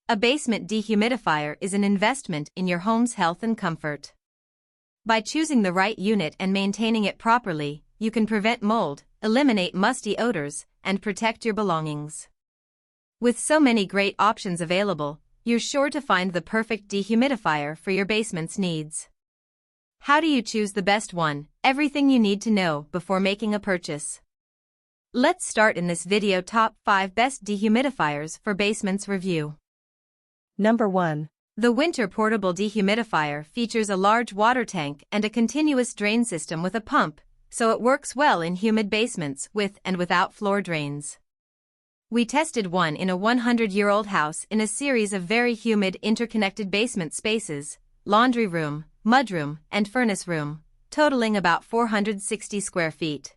A basement dehumidifier is an investment in your home's health and comfort. By choosing the right unit and maintaining it properly, you can prevent mold, eliminate musty odors, and protect your belongings. With so many great options available, you're sure to find the perfect dehumidifier for your basement's needs. How do you choose the best one? Everything you need to know before making a purchase. Let's start in this video top 5 best dehumidifiers for basements review. Number 1. The Whynter portable dehumidifier features a large water tank and a continuous drain system with a pump, so it works well in humid basements with and without floor drains. We tested one in a 100-year-old house in a series of very humid interconnected basement spaces, laundry room, mudroom, and furnace room, totaling about 460 square feet.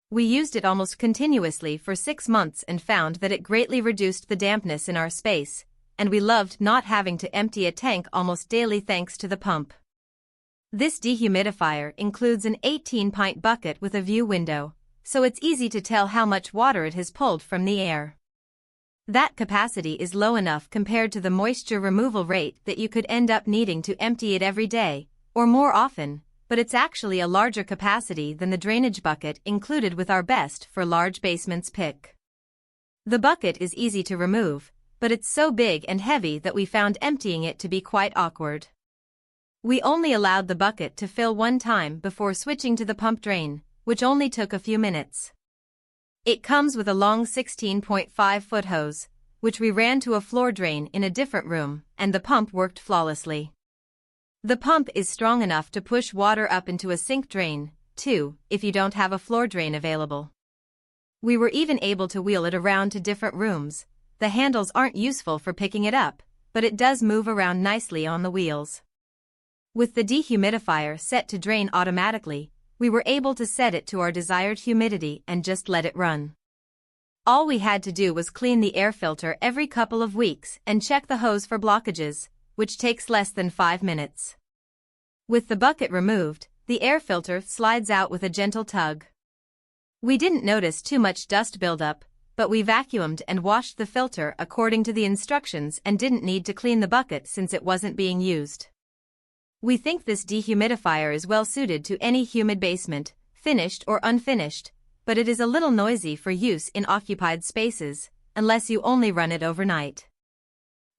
We used it almost continuously for 6 months and found that it greatly reduced the dampness in our space, and we loved not having to empty a tank almost daily thanks to the pump. This dehumidifier includes an 18-pint bucket with a view window, so it's easy to tell how much water it has pulled from the air. That capacity is low enough compared to the moisture removal rate that you could end up needing to empty it every day, or more often, but it's actually a larger capacity than the drainage bucket included with our best for large basements pick. The bucket is easy to remove, but it's so big and heavy that we found emptying it to be quite awkward. We only allowed the bucket to fill one time before switching to the pump drain, which only took a few minutes. It comes with a long 16.5-foot hose, which we ran to a floor drain in a different room, and the pump worked flawlessly. The pump is strong enough to push water up into a sink drain, too, if you don't have a floor drain available. We were even able to wheel it around to different rooms. The handles aren't useful for picking it up, but it does move around nicely on the wheels. With the dehumidifier set to drain automatically, we were able to set it to our desired humidity and just let it run. All we had to do was clean the air filter every couple of weeks and check the hose for blockages, which takes less than 5 minutes. With the bucket removed, the air filter slides out with a gentle tug. We didn't notice too much dust buildup, but we vacuumed and washed the filter according to the instructions and didn't need to clean the bucket since it wasn't being used. We think this dehumidifier is well suited to any humid basement, finished or unfinished, but it is a little noisy for use in occupied spaces, unless you only run it overnight.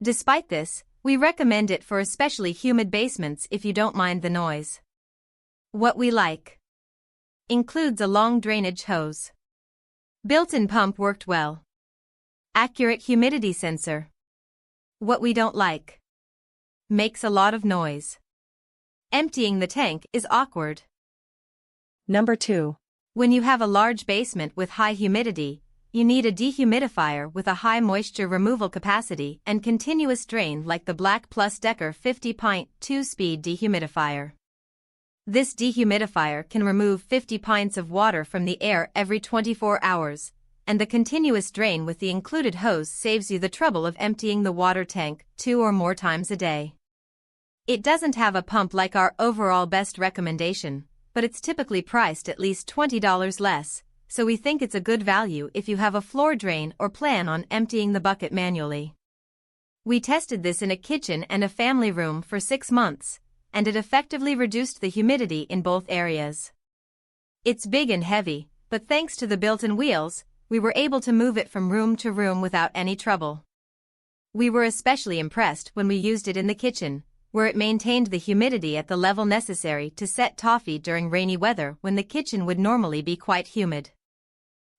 Despite this, we recommend it for especially humid basements if you don't mind the noise. What we like includes a long drainage hose. Built-in pump worked well. Accurate humidity sensor. What we don't like. Makes a lot of noise. Emptying the tank is awkward. Number 2. When you have a large basement with high humidity, you need a dehumidifier with a high moisture removal capacity and continuous drain like the Black+Decker 50-pint 2-speed dehumidifier. This dehumidifier can remove 50 pints of water from the air every 24 hours, and the continuous drain with the included hose saves you the trouble of emptying the water tank 2 or more times a day. It doesn't have a pump like our overall best recommendation, but it's typically priced at least $20 less, so we think it's a good value if you have a floor drain or plan on emptying the bucket manually. We tested this in a kitchen and a family room for 6 months, and it effectively reduced the humidity in both areas. It's big and heavy, but thanks to the built-in wheels, we were able to move it from room to room without any trouble. We were especially impressed when we used it in the kitchen, where it maintained the humidity at the level necessary to set toffee during rainy weather when the kitchen would normally be quite humid.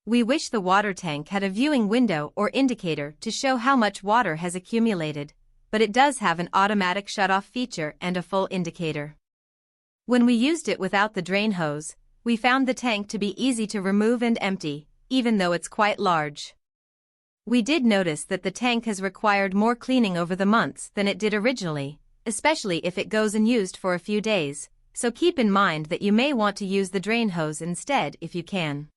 We wish the water tank had a viewing window or indicator to show how much water has accumulated, but it does have an automatic shut-off feature and a full indicator. When we used it without the drain hose, we found the tank to be easy to remove and empty, even though it's quite large. We did notice that the tank has required more cleaning over the months than it did originally, especially if it goes unused for a few days, so keep in mind that you may want to use the drain hose instead if you can.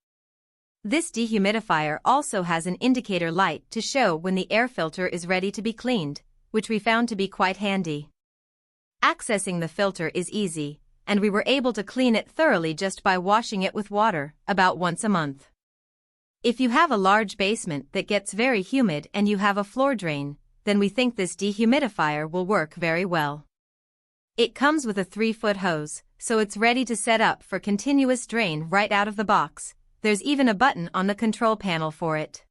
This dehumidifier also has an indicator light to show when the air filter is ready to be cleaned, which we found to be quite handy. Accessing the filter is easy, and we were able to clean it thoroughly just by washing it with water, about once a month. If you have a large basement that gets very humid and you have a floor drain, then we think this dehumidifier will work very well. It comes with a 3-foot hose, so it's ready to set up for continuous drain right out of the box. There's even a button on the control panel for it.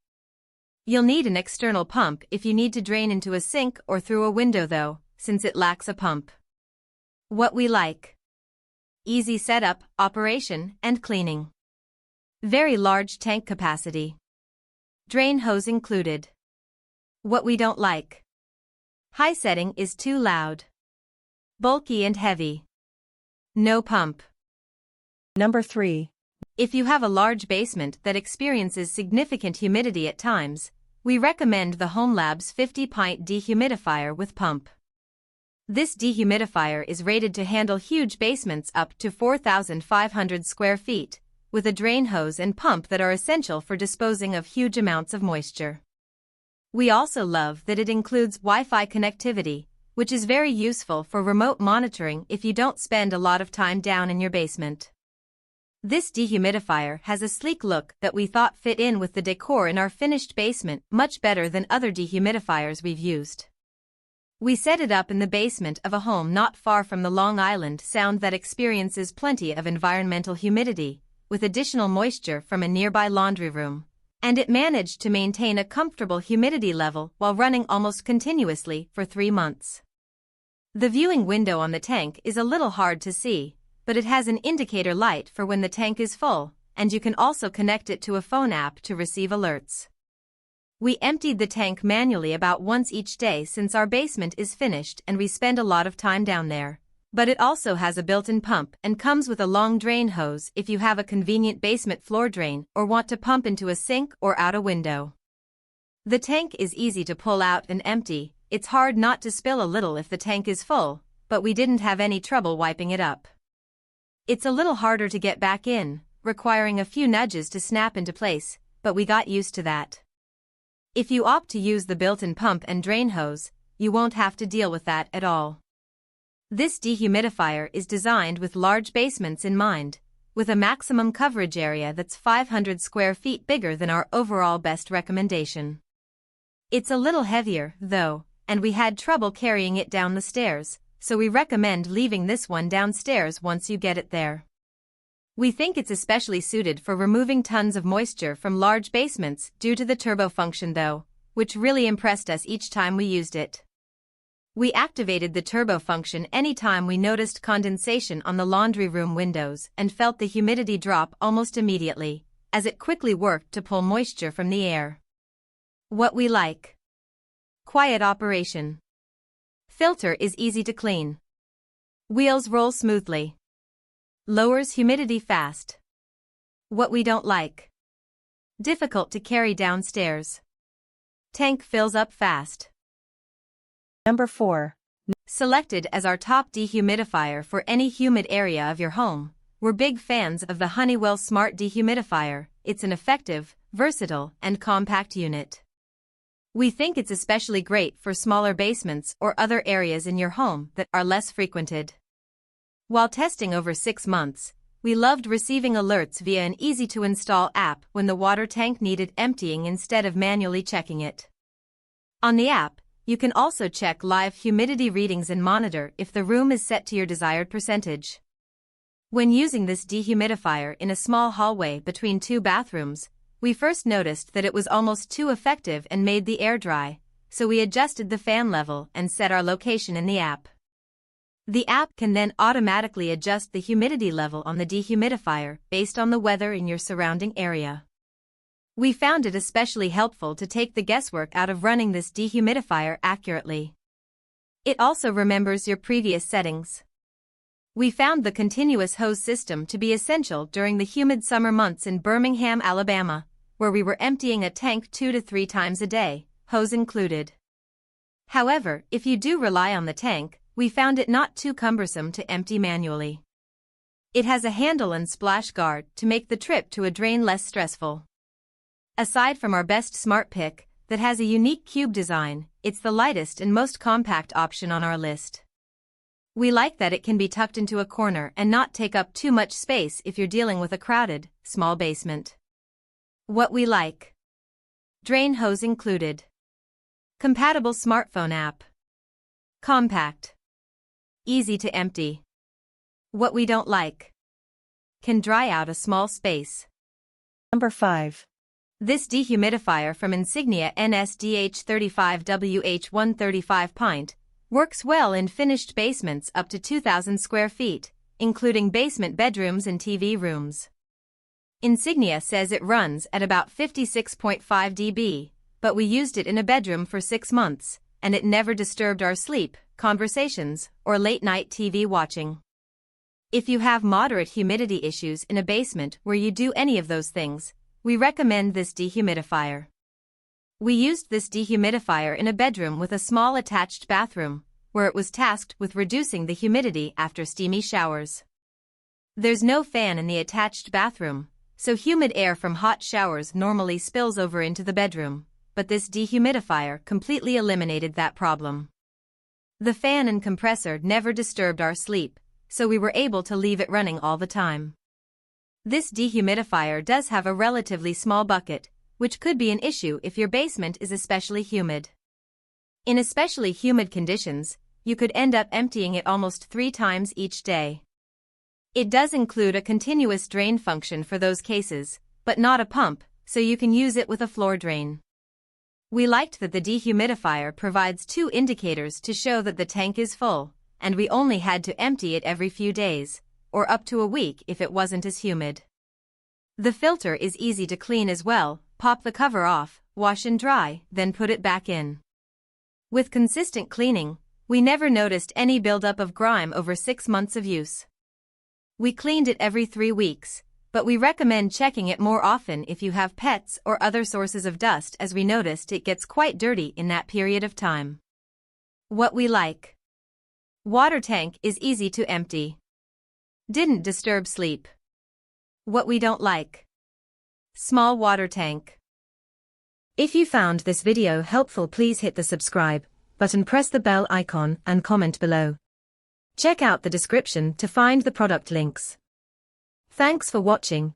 You'll need an external pump if you need to drain into a sink or through a window though, since it lacks a pump. What we like: easy setup, operation, and cleaning. Very large tank capacity. Drain hose included. What we don't like: high setting is too loud. Bulky and heavy. No pump. Number 3. If you have a large basement that experiences significant humidity at times, we recommend the Homelabs 50 Pint Dehumidifier with pump. This dehumidifier is rated to handle huge basements up to 4,500 square feet, with a drain hose and pump that are essential for disposing of huge amounts of moisture. We also love that it includes Wi-Fi connectivity, which is very useful for remote monitoring if you don't spend a lot of time down in your basement. This dehumidifier has a sleek look that we thought fit in with the decor in our finished basement much better than other dehumidifiers we've used. We set it up in the basement of a home not far from the Long Island Sound that experiences plenty of environmental humidity, with additional moisture from a nearby laundry room, and it managed to maintain a comfortable humidity level while running almost continuously for 3 months. The viewing window on the tank is a little hard to see, but it has an indicator light for when the tank is full, and you can also connect it to a phone app to receive alerts. We emptied the tank manually about once each day since our basement is finished and we spend a lot of time down there, but it also has a built-in pump and comes with a long drain hose if you have a convenient basement floor drain or want to pump into a sink or out a window. The tank is easy to pull out and empty. It's hard not to spill a little if the tank is full, but we didn't have any trouble wiping it up. It's a little harder to get back in, requiring a few nudges to snap into place, but we got used to that. If you opt to use the built-in pump and drain hose, you won't have to deal with that at all. This dehumidifier is designed with large basements in mind, with a maximum coverage area that's 500 square feet bigger than our overall best recommendation. It's a little heavier, though, and we had trouble carrying it down the stairs, so we recommend leaving this one downstairs once you get it there. We think it's especially suited for removing tons of moisture from large basements due to the turbo function though, which really impressed us each time we used it. We activated the turbo function anytime we noticed condensation on the laundry room windows and felt the humidity drop almost immediately, as it quickly worked to pull moisture from the air. What we like: quiet operation. Filter is easy to clean. Wheels roll smoothly. Lowers humidity fast. What we don't like: difficult to carry downstairs. Tank fills up fast. Number 4. Selected as our top dehumidifier for any humid area of your home, we're big fans of the Honeywell Smart Dehumidifier. It's an effective, versatile, and compact unit. We think it's especially great for smaller basements or other areas in your home that are less frequented. While testing over 6 months, we loved receiving alerts via an easy-to-install app when the water tank needed emptying instead of manually checking it. On the app, you can also check live humidity readings and monitor if the room is set to your desired percentage. When using this dehumidifier in a small hallway between 2 bathrooms, we first noticed that it was almost too effective and made the air dry, so we adjusted the fan level and set our location in the app. The app can then automatically adjust the humidity level on the dehumidifier based on the weather in your surrounding area. We found it especially helpful to take the guesswork out of running this dehumidifier accurately. It also remembers your previous settings. We found the continuous hose system to be essential during the humid summer months in Birmingham, Alabama, where we were emptying a tank 2 to 3 times a day, hose included. However, if you do rely on the tank, we found it not too cumbersome to empty manually. It has a handle and splash guard to make the trip to a drain less stressful. Aside from our best smart pick, that has a unique cube design, it's the lightest and most compact option on our list. We like that it can be tucked into a corner and not take up too much space if you're dealing with a crowded, small basement. What we like: drain hose included. Compatible smartphone app. Compact. Easy to empty. What we don't like. Can dry out a small space. Number 5. This dehumidifier from Insignia NSDH35WH135 Pint works well in finished basements up to 2,000 square feet, including basement bedrooms and TV rooms. Insignia says it runs at about 56.5 dB, but we used it in a bedroom for 6 months, and it never disturbed our sleep, conversations, or late-night TV watching. If you have moderate humidity issues in a basement where you do any of those things, we recommend this dehumidifier. We used this dehumidifier in a bedroom with a small attached bathroom, where it was tasked with reducing the humidity after steamy showers. There's no fan in the attached bathroom, so humid air from hot showers normally spills over into the bedroom, but this dehumidifier completely eliminated that problem. The fan and compressor never disturbed our sleep, so we were able to leave it running all the time. This dehumidifier does have a relatively small bucket, which could be an issue if your basement is especially humid. In especially humid conditions, you could end up emptying it almost 3 times each day. It does include a continuous drain function for those cases, but not a pump, so you can use it with a floor drain. We liked that the dehumidifier provides 2 indicators to show that the tank is full, and we only had to empty it every few days, or up to a week if it wasn't as humid. The filter is easy to clean as well. Pop the cover off, wash and dry, then put it back in. With consistent cleaning, we never noticed any buildup of grime over 6 months of use. We cleaned it every 3 weeks, but we recommend checking it more often if you have pets or other sources of dust, as we noticed it gets quite dirty in that period of time. What we like. Water tank is easy to empty. Didn't disturb sleep. What we don't like. Small water tank. If you found this video helpful, please hit the subscribe button, press the bell icon, and comment below. Check out the description to find the product links. Thanks for watching.